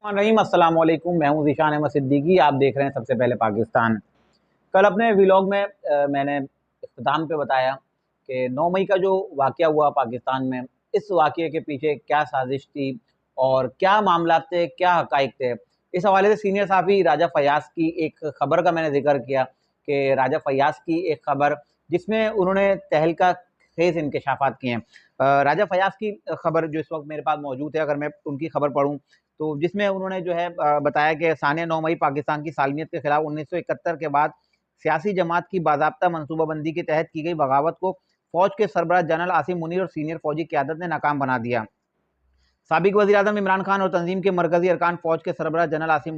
रहीम अस्सलाम वालेकुम। मैं हूं ज़ीशान अहमद सिद्दीकी। आप देख रहे हैं सबसे पहले पाकिस्तान। कल अपने व्लॉग में मैंने इख्तिताम पे बताया कि 9 मई का जो वाक़या हुआ पाकिस्तान में, इस वाक़ये के पीछे क्या साजिश थी और क्या मामलात थे, क्या हक़ाइक़ थे। इस हवाले से सीनियर सहाफ़ी राजा फ़याज़ की एक ख़बर का मैंने ज़िक्र किया कि राजा फ़याज़ की एक ख़बर जिसमें उन्होंने तहलका ख़ेज़ इंकशाफ़ात किए हैं। राजा फ़याज़ की ख़बर जो इस वक़्त मेरे पास मौजूद है, अगर मैं उनकी ख़बर पढ़ूँ तो जिसमें उन्होंने जो है बताया कि सानिया 9 मई पाकिस्तान की सालमियत के खिलाफ 1971 के बाद सियासी जमात की बाज़ाब्ता मनसूबाबंदी के तहत की गई बगावत को फ़ौज के सरबराह जनरल आसिम मुनीर और सीनियर फ़ौजी क़यादत ने नाकाम बना दिया। साबिक़ वज़ीर-ए-आज़म इमरान खान और तंज़ीम के मरकज़ी अरकान फ़ौज के सरबराह जनरल आसिम